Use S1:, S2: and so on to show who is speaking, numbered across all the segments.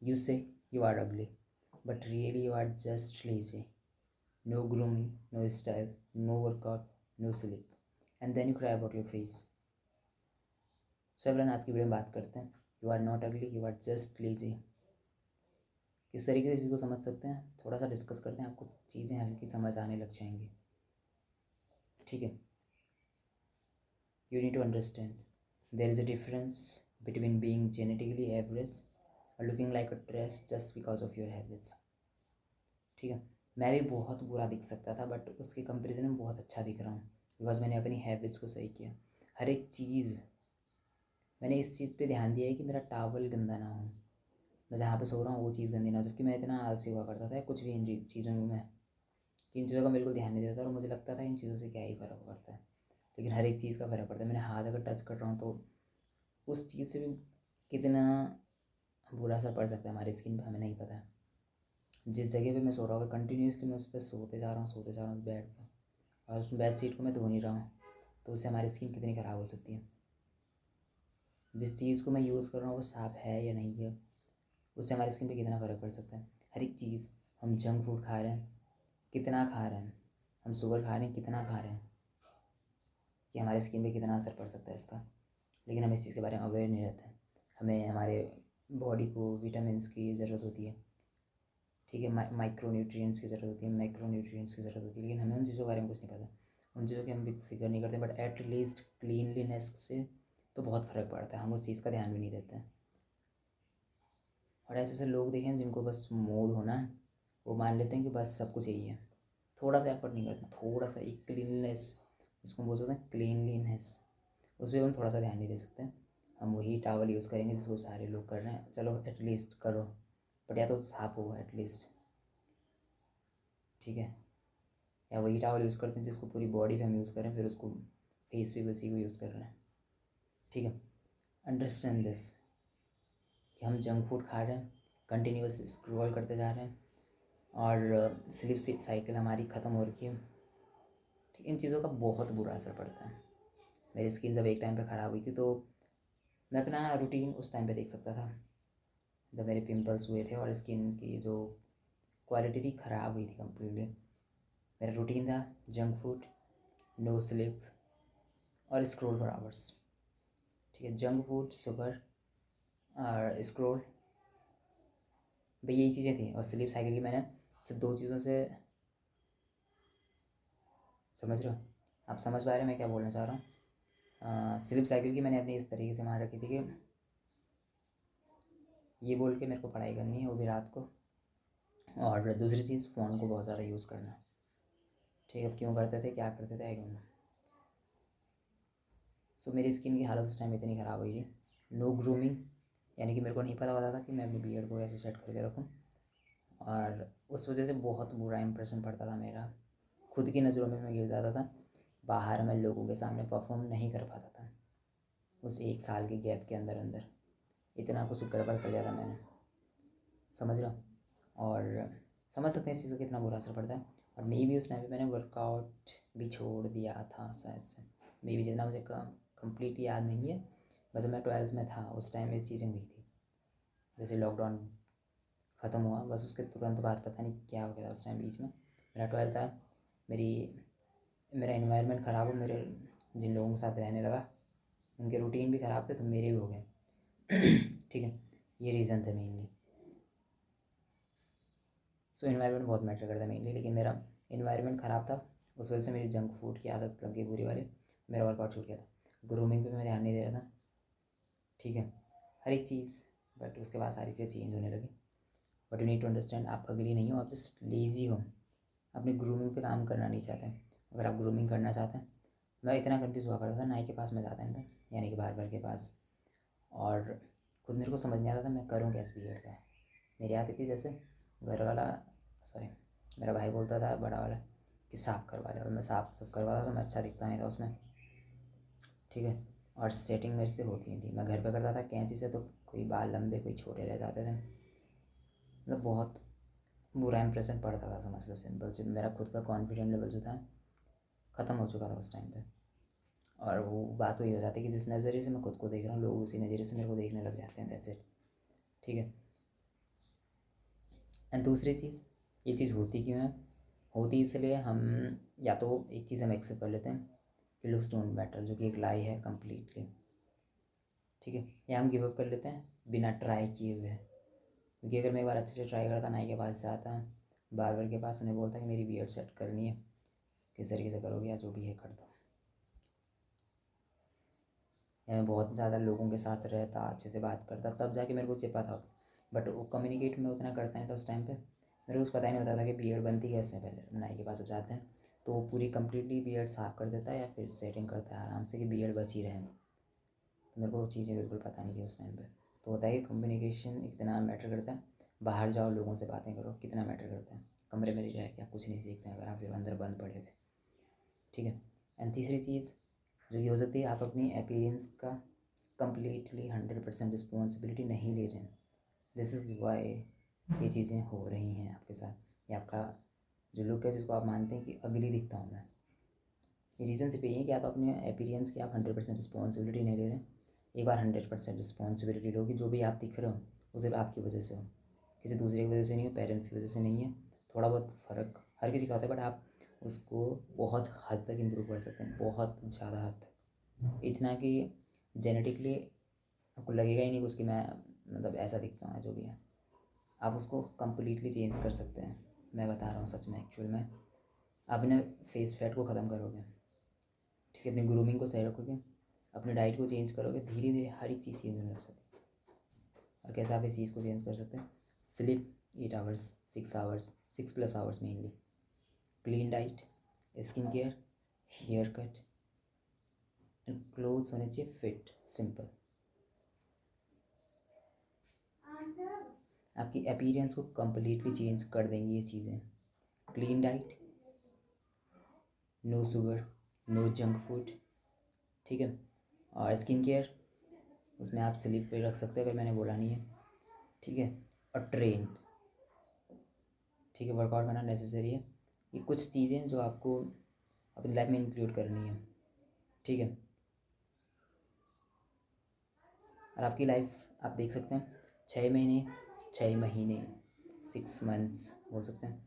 S1: You say you are ugly, but really you are just lazy. No grooming, no style, no workout, no sleep. And then you cry about your face. So everyone आज की video में बात करते हैं. You are not ugly, you are just lazy. किस तरीके से इस चीज़ को समझ सकते हैं, थोड़ा सा डिस्कस करते हैं. आपको चीज़ें हल्की समझ आने लग जाएंगी. ठीक है. You need to understand there is a difference between being genetically average और looking like a trash just because of your habits. ठीक है. मैं भी बहुत बुरा दिख सकता था, बट उसके कंपैरिजन में बहुत अच्छा दिख रहा हूँ बिकॉज मैंने अपनी हैबिट्स को सही किया. हर एक चीज़ मैंने इस चीज़ पे ध्यान दिया है कि मेरा टावल गंदा ना हो, मैं जहाँ पे सो रहा हूँ वो चीज़ गंदी ना हो. जबकि मैं इतना आलसी हुआ करता था कुछ भी इन चीज़ों में, मैं इन चीज़ों का बिल्कुल ध्यान नहीं देता और मुझे लगता था इन चीज़ों से क्या ही फ़र्क पड़ता है. लेकिन हर एक चीज़ का फ़र्क पड़ता है. मैंने हाथ अगर टच कर रहा हूँ तो उस चीज़ से भी कितना बुरा असर पड़ सकता है हमारी स्किन पे हमें नहीं पता है. जिस जगह पे मैं सो रहा हूँ कंटिन्यूसली मैं उस पर सोते जा रहा हूँ बेड पर, और उस बेड शीट को मैं धो नहीं रहा हूँ, तो उससे हमारी स्किन कितनी ख़राब हो सकती है. जिस चीज़ को मैं यूज़ कर रहा हूँ वो साफ़ है या नहीं है, उससे हमारी स्किन पे कितना फ़र्क पड़ सकता है. हर एक चीज़, हम जंक फूड खा रहे हैं, कितना खा रहे हैं, हम शुगर खा रहे हैं, कितना खा रहे हैं, कि हमारी स्किन पे कितना असर पड़ सकता है इसका. लेकिन हम इस चीज़ के बारे में अवेयर नहीं रहते हैं. हमें हमारे बॉडी को विटामिन्स की ज़रूरत होती है. ठीक है. माइक्रो न्यूट्रिएंट्स की ज़रूरत होती है, मैक्रो न्यूट्रिएंट्स की ज़रूरत होती है, लेकिन हमें उन चीज़ों के बारे में कुछ नहीं पता. उन चीज़ों की हम भी फिक्र नहीं करते. बट एट लीस्ट क्लीनलीनेस से तो बहुत फ़र्क पड़ता है, हम उस चीज़ का ध्यान भी नहीं देते हैं. और ऐसे ऐसे लोग देखें जिनको बस मोद होना है, वो मान लेते हैं कि बस सब कुछ यही है, थोड़ा सा एफर्ट नहीं करते. थोड़ा सा एक क्लीननेस, जिसको बोल सकते हैं क्लीनलीनेस, उस पर हम थोड़ा सा ध्यान नहीं दे सकते. हम वही टावल यूज़ करेंगे जिसको सारे लोग कर रहे हैं. चलो एटलीस्ट करो, बट या तो साफ हो एटलीस्ट. ठीक है. या वही टावल यूज़ करते हैं जिसको पूरी बॉडी पे हम यूज़ करें, फिर उसको फेस पे उसी को यूज़ कर रहे हैं. ठीक है. अंडरस्टैंड दिस कि हम जंक फूड खा रहे हैं, कंटिन्यूस स्क्रॉल करते जा रहे हैं, और स्लीप साइकिल हमारी ख़त्म हो रही है. ठीक. इन चीज़ों का बहुत बुरा असर पड़ता है. मेरी स्किन जब एक टाइम पे ख़राब हुई थी तो मैं अपना रूटीन उस टाइम पे देख सकता था जब मेरे पिंपल्स हुए थे और स्किन की जो क्वालिटी थी ख़राब हुई थी कम्प्लीटली. मेरा रूटीन था जंक फूड, नो स्लीप और स्क्रॉल फॉर आवर्स. ठीक है. जंक फूड, शुगर और स्क्रॉल, भाई यही चीज़ें थी. और स्लीप साइकिल की मैंने सिर्फ दो चीज़ों से, समझ रहे हो आप, समझ पा रहे हैं मैं क्या बोलना चाह रहा हूँ. स्लीप साइकिल की मैंने अपनी इस तरीके से मान रखी थी कि ये बोल के मेरे को पढ़ाई करनी है वो भी रात को, और दूसरी चीज़ फ़ोन को बहुत ज़्यादा यूज़ करना. ठीक है. क्यों करते थे, क्या करते थे, आई डोंट नो. सो मेरी स्किन की हालत उस टाइम इतनी ख़राब हुई थी. नो ग्रूमिंग, यानी कि मेरे को नहीं पता होता था कि मैं अपनी बियर्ड को कैसे सेट करके रखूँ, और उस वजह से बहुत बुरा इंप्रेशन पड़ता था मेरा. खुद की नज़रों में मैं गिर जाता था, बाहर मैं लोगों के सामने परफॉर्म नहीं कर पाता था. उस एक साल के गैप के अंदर अंदर इतना कुछ गड़बड़ कर दिया था मैंने, समझ रहा हूँ. और समझ सकते हैं इस चीज़ का कितना बुरा असर पड़ता है. और मे भी उस टाइम पे मैंने वर्कआउट भी छोड़ दिया था शायद से, मे भी, जितना मुझे कंप्लीट याद नहीं है. बस मैं 12th में था उस टाइम ये चीज़ें हुई थी. जैसे लॉकडाउन ख़त्म हुआ बस उसके तुरंत बाद पता नहीं क्या हो गया था उस टाइम बीच में. मेरा 12th था, मेरा इन्वायरमेंट ख़राब हो, मेरे जिन लोगों के साथ रहने लगा उनके रूटीन भी ख़राब थे तो मेरे भी हो गए. ठीक है. ये रीज़न थे मेनली. सो इन्वायरमेंट बहुत मैटर करता है मेनली, लेकिन मेरा इन्वायरमेंट ख़राब था, उस वजह से मेरी जंक फूड की आदत लग गई पूरी वाली. मेरा वर्कआउट छूट गया था. ग्रूमिंग पे मैं ध्यान नहीं दे रहा था. ठीक है. हर एक चीज़, बट उसके बाद सारी चीज़ें चेंज होने लगी. But you need to understand, आप अगली नहीं हो, आप जस्ट लेज़ी हो, अपनी ग्रूमिंग पे काम करना नहीं चाहते. अगर आप ग्रूमिंग करना चाहते हैं, मैं इतना कंफ्यूज हुआ करता था, नाई के पास में जाता है यानी कि बार्बर के पास, और खुद मेरे को समझ नहीं आता था मैं करूँ क्या इस पीरियड का. मेरी आदत थी जैसे घर वाला, सॉरी मेरा भाई बोलता था बड़ा वाला कि साफ़ करवा ले, और मैं साफ़ सब करवाता था, मैं अच्छा दिखता नहीं था उसमें. ठीक है. और सेटिंग मेरे से होती नहीं थी. मैं घर पे करता था कैंची से, तो कोई बाल लंबे कोई छोटे रह जाते थे. मतलब बहुत बुरा इंप्रेशन पड़ता था, समझ लो. सिंपल से मेरा खुद का कॉन्फिडेंट लेवल जो था ख़त्म हो चुका था उस टाइम पे. और वो बात वही हो जाती है कि जिस नज़रिए से मैं खुद को देख रहा हूँ लोग उसी नज़रिए से मेरे को देखने लग जाते हैं. That's it. ठीक है. एंड दूसरी चीज़, ये चीज़ होती क्यों है? होती इसलिए हम, या तो एक चीज़ हम एक्सेप्ट कर लेते हैं कि लुक्स डोंट मैटर, जो कि एक लाई है कम्प्लीटली, ठीक है, या हम गिव अप कर लेते हैं बिना ट्राई किए हुए। क्योंकि अगर मैं एक बार अच्छे से ट्राई करता, नाई के पास जाता, बार्बर के पास, उन्हें बोलता कि मेरी बियर्ड सेट करनी है, किस तरीके से करोगे या जो भी है कर दो, या मैं बहुत ज़्यादा लोगों के साथ रहता, अच्छे से बात करता, तब जाके मेरे को चिपा था। बट वो कम्युनिकेट में उतना करता नहीं था उस टाइम पे, मेरे को कुछ पता ही नहीं होता था कि बियर्ड बनती कैसे। पहले नाई के पास जब जाते हैं तो वो पूरी कम्प्लीटली बियर्ड साफ़ कर देता है या फिर सेटिंग करता है आराम से कि बियर्ड बची रहे। तो मेरे को वो चीज़ें बिल्कुल पता नहीं थी उस टाइम पे। तो होता है कि कम्युनिकेशन इतना मैटर करता है। बाहर जाओ, लोगों से बातें करो, कितना मैटर करता है। कमरे में रह के आप कुछ नहीं सीखते हैं अगर आप सिर्फ अंदर बंद पड़े हुए, ठीक है। एंड तीसरी चीज़ जो ये हो सकती है, आप अपनी अपीयरेंस का कम्प्लीटली 100% रिस्पॉन्सिबिलिटी नहीं ले रहे हैं। दिस इज़ वाई ये चीज़ें हो रही हैं आपके साथ। या आपका जो लुक है, जिसको आप मानते हैं कि अगली दिखता हूँ मैं, ये रीज़न सिर्फ यही है कि आप अपने अपीयरेंस की आप 100% रिस्पॉन्सिबिलिटी नहीं ले रहे हैं। एक बार 100% रिस्पॉन्सिबिलिटी लोगे, जो भी आप दिख रहे हो वो सिर्फ आपकी वजह से हो, किसी दूसरे की वजह से नहीं हो, पेरेंट्स की वजह से नहीं है। थोड़ा बहुत फ़र्क हर किसी का होता है, बट आप उसको बहुत हद तक इम्प्रूव कर सकते हैं, बहुत ज़्यादा हद तक। इतना कि जेनेटिकली आपको लगेगा ही नहीं कि उसकी मैं मतलब ऐसा दिखता हूँ, जो भी है आप उसको कम्प्लीटली चेंज कर सकते हैं। मैं बता रहा हूँ सच में, एक्चुअल में आप अपने फेस फैट को ख़त्म करोगे, ठीक है, अपनी ग्रूमिंग को सही रखोगे, अपनी डाइट को चेंज करोगे, धीरे धीरे हर एक चीज़ चेंज होने लग सकती है। और कैसे आप इस चीज़ को चेंज कर सकते हैं? Sleep 8 hours, 6 hours, 6+ hours mainly, clean diet, skin care, hair cut and clothes होने चाहिए फिट, सिंपल। आपकी अपीयरेंस को कम्प्लीटली चेंज कर देंगी ये चीज़ें। Clean diet, no sugar, no junk food, ठीक है। और स्किन केयर, उसमें आप स्लीप पे रख सकते हो अगर मैंने बोला नहीं है, ठीक है। और ट्रेन, ठीक है, वर्कआउट करना नेसेसरी है। ये कुछ चीज़ें जो आपको अपनी लाइफ में इंक्लूड करनी है, ठीक है। और आपकी लाइफ आप देख सकते हैं 6 महीने, 6 महीने, 6 मंथ्स बोल सकते हैं,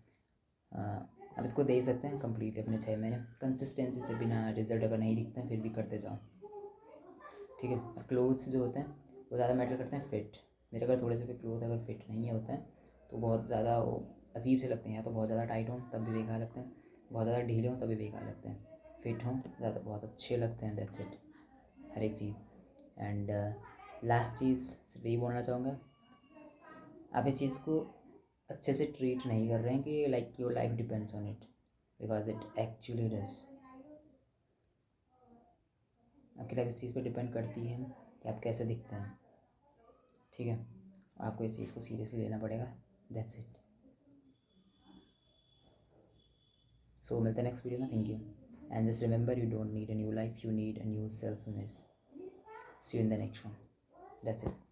S1: आप इसको दे सकते हैं कम्प्लीटली अपने 6 महीने कंसिस्टेंसी से, बिना रिजल्ट अगर नहीं दिखते हैं फिर भी करते जाओ, ठीक है। और क्लोथ्स जो होते हैं वो ज़्यादा मैटर करते हैं फिट। मेरे अगर थोड़े से भी क्लोथ अगर फिट नहीं होते हैं तो बहुत ज़्यादा वो अजीब से लगते हैं, या तो बहुत ज़्यादा टाइट हों तब भी बेकार लगते हैं, बहुत ज़्यादा ढीले हों तब भी बेकार लगते हैं। फिट हों ज़्यादा बहुत अच्छे लगते हैं, दैट्स इट, हर एक चीज़। एंड लास्ट चीज़ सिर्फ यही बोलना चाहूँगा, आप इस चीज़ को अच्छे से ट्रीट नहीं कर रहे हैं कि like your life depends on it, because it actually does. आपकी लाइफ इस चीज़ पर डिपेंड करती है कि आप कैसे दिखते हैं, ठीक है। आपको इस चीज़ को सीरियसली लेना पड़ेगा, दैट्स इट। सो मिलते हैं नेक्स्ट वीडियो में, thank you. And just remember, you don't need a new life, you need a new self image. See you in the next one, that's it.